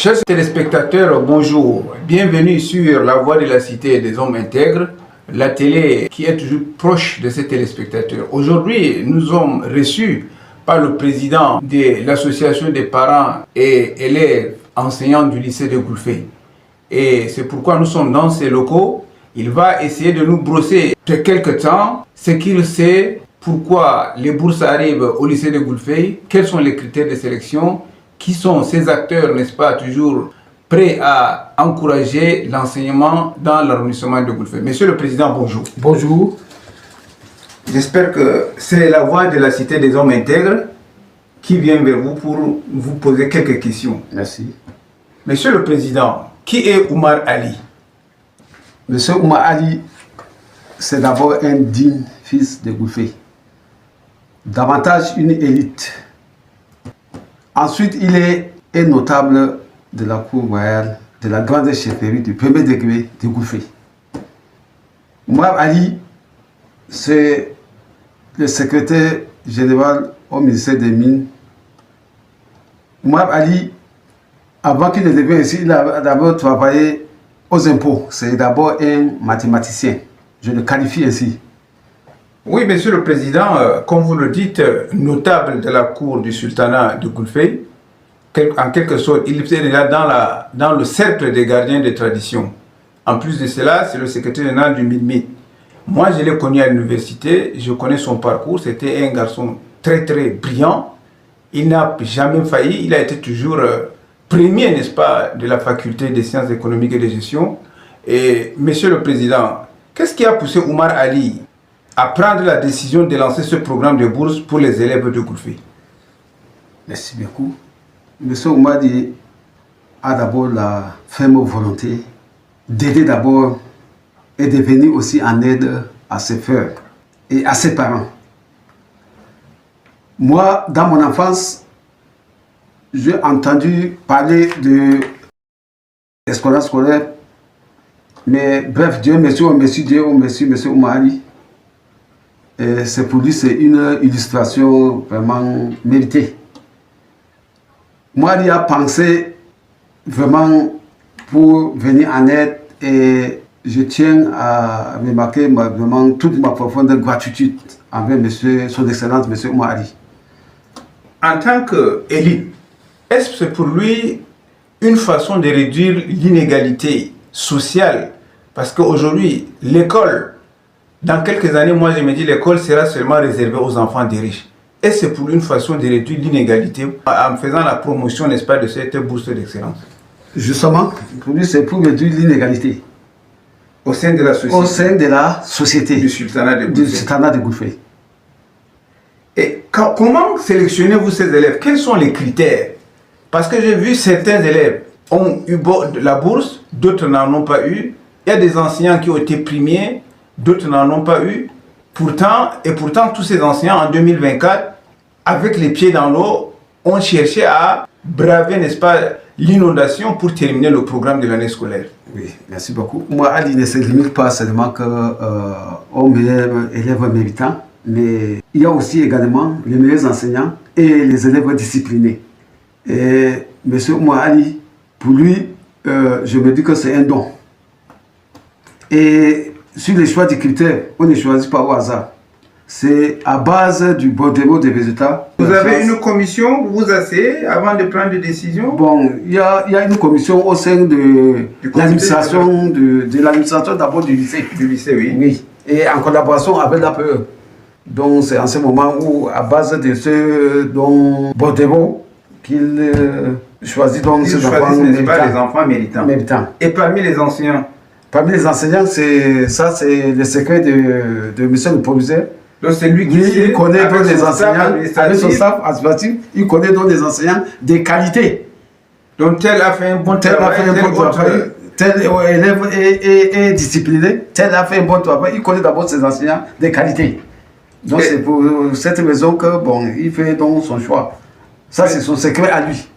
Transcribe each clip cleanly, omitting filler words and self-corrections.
Chers téléspectateurs, bonjour. Bienvenue sur La Voix de la Cité des Hommes Intègres, la télé qui est toujours proche de ses téléspectateurs. Aujourd'hui, nous sommes reçus par le président de l'association des parents et élèves enseignants du lycée de Goulfey. Et c'est pourquoi nous sommes dans ces locaux. Il va essayer de nous brosser de quelques temps ce qu'il sait, pourquoi les bourses arrivent au lycée de Goulfey, quels sont les critères de sélection, qui sont ces acteurs, n'est-ce pas, toujours prêts à encourager l'enseignement dans l'arrondissement de Goulfey. Monsieur le Président, bonjour. Bonjour. J'espère que c'est la voix de la Cité des Hommes Intègres qui vient vers vous pour vous poser quelques questions. Merci. Monsieur le Président, qui est Oumar Ali? Monsieur Oumar Ali, c'est d'abord un digne fils de Goulfey. Davantage une élite. Ensuite, il est un notable de la cour royale de la grande chefferie du premier degré de Goulfey. Oumar Ali, c'est le secrétaire général au ministère des Mines. Oumar Ali, avant qu'il ne devienne ici, il a d'abord travaillé aux impôts. C'est d'abord un mathématicien. Je le qualifie ainsi. Oui, Monsieur le Président, comme vous le dites, notable de la cour du sultanat de Goulfey, en quelque sorte, il était là dans le cercle des gardiens des traditions. En plus de cela, c'est le secrétaire général du MIDMID. Moi, je l'ai connu à l'université, je connais son parcours, c'était un garçon très très brillant. Il n'a jamais failli, il a été toujours premier, n'est-ce pas, de la faculté des sciences économiques et de gestion. Et Monsieur le Président, qu'est-ce qui a poussé Oumar Ali à prendre la décision de lancer ce programme de bourse pour les élèves de Goulfey? Merci beaucoup. Monsieur Oumar Ali a d'abord la ferme volonté d'aider d'abord et de venir aussi en aide à ses frères et à ses parents. Moi, dans mon enfance, j'ai entendu parler de l'escalade scolaire, mais bref, Dieu merci, oh merci Dieu, oh merci, monsieur Oumar Ali. C'est pour lui, c'est une illustration vraiment méritée. Moi, il a pensé vraiment pour venir en aide et je tiens à remarquer vraiment toute ma profonde gratitude envers monsieur, son Excellence, monsieur Oumar Ali. En tant qu'élite, est-ce que c'est pour lui une façon de réduire l'inégalité sociale? Parce qu'aujourd'hui, l'école, dans quelques années, moi je me dis l'école sera seulement réservée aux enfants des riches. Et c'est pour une façon de réduire l'inégalité en faisant la promotion, n'est-ce pas, de cette bourse d'excellence. Justement, pour lui, c'est pour réduire l'inégalité. Au sein de la société. Au sein de la société. Du sultanat de Goulfey. Du sultanat de Goulfey. Et comment sélectionnez-vous ces élèves? Quels sont les critères? Parce que j'ai vu certains élèves ont eu la bourse, d'autres n'en ont pas eu. Il y a des enseignants qui ont été premiers, d'autres n'en ont pas eu. Pourtant, tous ces enseignants en 2024, avec les pieds dans l'eau, ont cherché à braver, n'est-ce pas, l'inondation pour terminer le programme de l'année scolaire. Oui, merci beaucoup. Moi, Ali ne se limite pas seulement aux meilleurs élèves méritants, mais il y a aussi également les meilleurs enseignants et les élèves disciplinés. Et M. Oumar Ali, pour lui, je me dis que c'est un don. Et sur les choix des critères, on ne choisit pas au hasard. C'est à base du bordereau des résultats. Vous avez une commission, vous vous asseyez avant de prendre des décisions? Bon, il y a une commission au sein de l'administration, de l'administration d'abord du lycée. Du lycée, oui. Oui, et en collaboration avec l'APE. Donc c'est en ce moment où, à base de ce bordereau, qu'il choisit donc ces enfants méritants. Et parmi les enseignants? Parmi les enseignants, c'est le secret de monsieur le proviseur. Donc c'est lui qui connaît donc les enseignants, avec son staff administratif, il connaît donc les enseignants de qualité. Donc tel a fait un bon travail, tel élève est discipliné, tel a fait un bon travail, il connaît d'abord ses enseignants de qualité. Donc c'est pour cette raison que bon, il fait donc son choix. Ça c'est son secret à lui.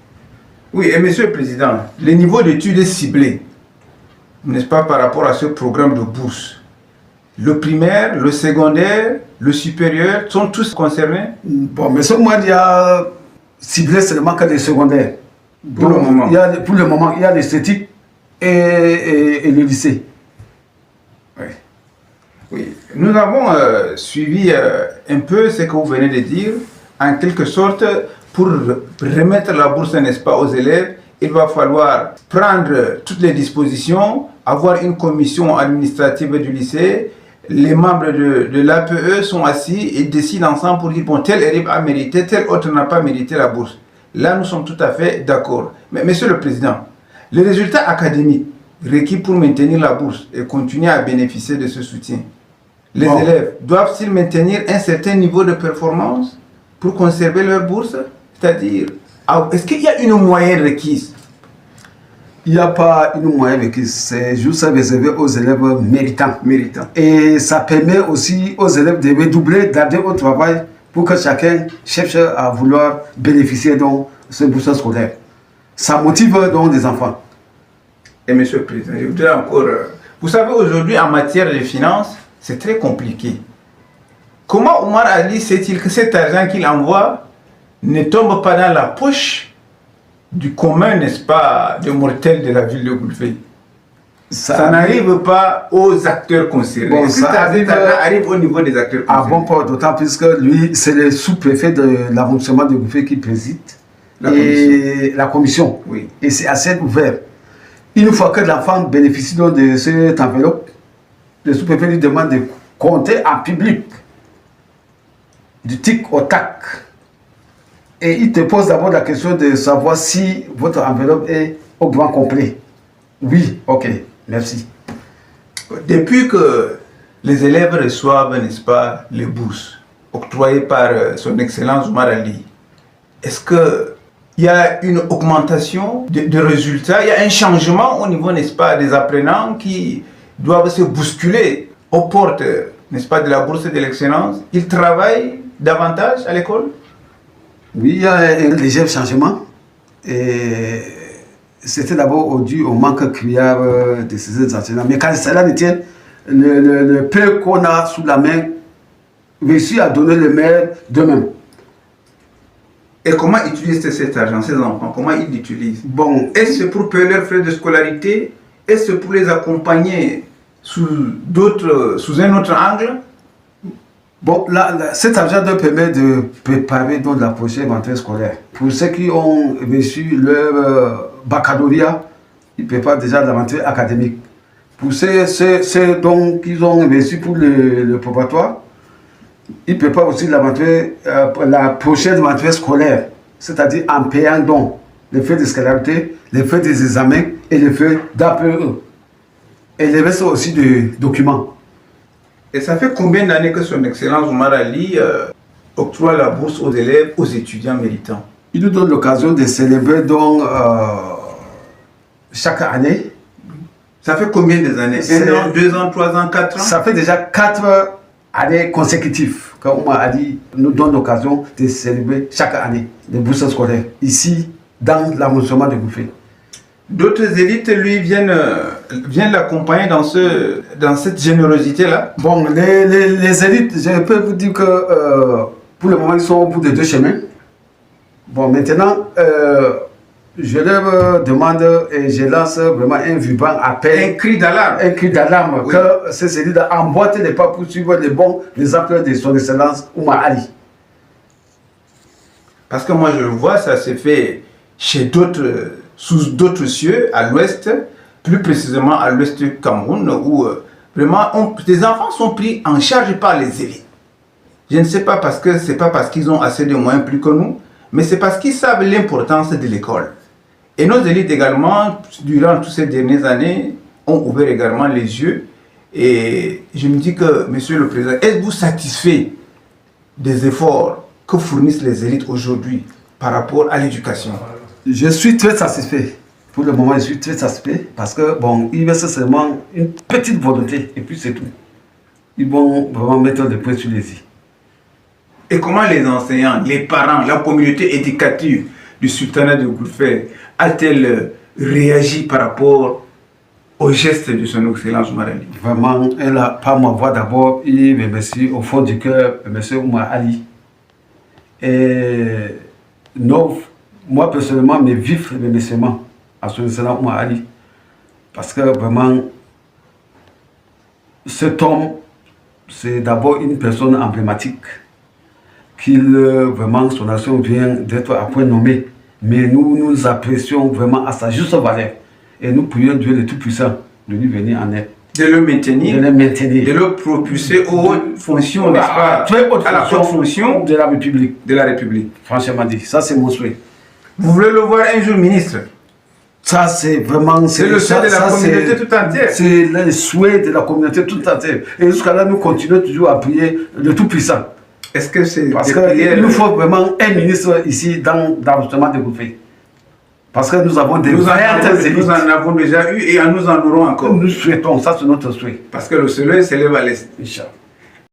Oui, et monsieur le Président, le niveau d'études est ciblé, n'est-ce pas, par rapport à ce programme de bourse. Le primaire, le secondaire, le supérieur, sont tous concernés? Bon, mais ce mois, il y a ciblé seulement que les secondaires. Pour le moment. Pour le moment, il y a l'esthétique et le lycée. Oui. Oui. Nous avons suivi un peu ce que vous venez de dire. En quelque sorte, pour remettre la bourse, n'est-ce pas, aux élèves, il va falloir prendre toutes les dispositions, avoir une commission administrative du lycée. Les membres de l'APE sont assis et décident ensemble pour dire, bon, tel élève a mérité, tel autre n'a pas mérité la bourse. Là, nous sommes tout à fait d'accord. Mais, Monsieur le Président, les résultats académiques requis pour maintenir la bourse et continuer à bénéficier de ce soutien, les élèves doivent-ils maintenir un certain niveau de performance pour conserver leur bourse? C'est-à-dire, est-ce qu'il y a une moyenne requise? Il n'y a pas une moyenne requise, c'est juste réservé aux élèves méritants. Et ça permet aussi aux élèves de redoubler, d'adhérer au travail pour que chacun cherche à vouloir bénéficier de ce bourse scolaire. Ça motive donc les enfants. Et Monsieur le Président, je voudrais encore... vous savez, aujourd'hui, en matière de finances, c'est très compliqué. Comment Omar Ali sait-il que cet argent qu'il envoie ne tombe pas dans la poche du commun, n'est-ce pas, de mortels de la ville de Goulfey? Ça n'arrive pas aux acteurs concernés. Bon, ça arrive au niveau des acteurs concernés. À bon port, d'autant plus que lui, c'est le sous-préfet de l'arrondissement de Goulfey qui préside la commission. Oui. Et c'est assez ouvert. Une fois que l'enfant bénéficie de cette enveloppe, le sous-préfet lui demande de compter en public, du tic au tac. Et il te pose d'abord la question de savoir si votre enveloppe est au grand complet. Oui, ok, merci. Depuis que les élèves reçoivent, n'est-ce pas, les bourses octroyées par son Excellence Omar Ali, est-ce qu'il y a une augmentation de résultats? Il y a un changement au niveau, n'est-ce pas, des apprenants qui doivent se bousculer aux portes, n'est-ce pas, de la bourse de l'excellence? Ils travaillent davantage à l'école? Oui, il y a un léger changement. Et c'était d'abord dû au manque criard de ces enseignants. Mais quand cela ne tient, le peu qu'on a sous la main réussit à donner le meilleur d'eux-mêmes. Et comment utilisent cet argent, ces enfants? Comment ils l'utilisent? Bon, est-ce pour payer leurs frais de scolarité? Est-ce pour les accompagner sous un autre angle? Bon, cet argent leur permet de préparer donc la prochaine rentrée scolaire. Pour ceux qui ont reçu leur baccalauréat, ils préparent déjà la rentrée académique. Pour ceux donc qui ont reçu pour le préparatoire, ils préparent aussi la prochaine rentrée scolaire, c'est-à-dire en payant donc les frais de scolarité, les frais des examens et les frais d'APE. Et les restes aussi de documents. Et ça fait combien d'années que son Excellence Omar Ali octroie la bourse aux élèves, aux étudiants méritants? Il nous donne l'occasion de célébrer donc chaque année. Ça fait combien d'années? 1 an, 2 ans, 3 ans, 4 ans? Ça fait déjà 4 années consécutives que Omar Ali nous donne l'occasion de célébrer chaque année les bourses scolaires ici dans l'arrondissement de Goulfey. D'autres élites, lui, viennent l'accompagner dans cette générosité-là? Bon, les élites, je peux vous dire que pour le moment, ils sont au bout de 2 chemins. Bon, maintenant, je leur demande et je lance vraiment un vibrant appel. Un cri d'alarme. Un cri d'alarme, oui. Que ces élites emboîtent les pas pour suivre les bons exemples de son Excellence Omar Ali. Parce que moi, je le vois, ça s'est fait chez sous d'autres cieux, à l'ouest, plus précisément à l'ouest du Cameroun, où vraiment les enfants sont pris en charge par les élites. Je ne sais pas c'est pas parce qu'ils ont assez de moyens plus que nous, mais c'est parce qu'ils savent l'importance de l'école. Et nos élites également, durant toutes ces dernières années, ont ouvert également les yeux. Et je me dis que, Monsieur le Président, êtes-vous satisfait des efforts que fournissent les élites aujourd'hui par rapport à l'éducation? Je suis très satisfait. Pour le moment, je suis très satisfait parce que, bon, il reste seulement une petite volonté et puis c'est tout. Ils vont vraiment mettre le point sur les i. Et comment les enseignants, les parents, la communauté éducative du sultanat de Goulfey a-t-elle réagi par rapport au geste de son Excellence Omar Ali? Vraiment, elle a pas ma voix d'abord, il me remercie au fond du cœur, M. Omar Ali. Et moi personnellement, mes vifs remerciements à son excellence Oumar Ali. Parce que vraiment, cet homme, c'est d'abord une personne emblématique. Vraiment, son action vient d'être à point nommé. Mais nous apprécions vraiment à sa juste valeur. Et nous prions Dieu le Tout-Puissant de lui venir en aide. De le maintenir, de le propulser aux hautes fonctions, n'est-ce pas? Très haute à la haute fonction de la République. De la République. Franchement dit, ça c'est mon souhait. Vous voulez le voir un jour ministre? Ça c'est vraiment... C'est le souhait de la communauté tout entière. C'est le souhait de la communauté tout entière. Et jusqu'à là, nous continuons toujours à prier le Tout-Puissant. Est-ce que c'est... Parce qu'il nous faut vraiment un ministre ici dans l'arrondissement de Goufé. Parce que nous avons des vaillantes élites. Nous en avons déjà eu et nous en aurons encore. Nous souhaitons, ça c'est notre souhait. Parce que le soleil s'élève à l'est. Inch'Allah.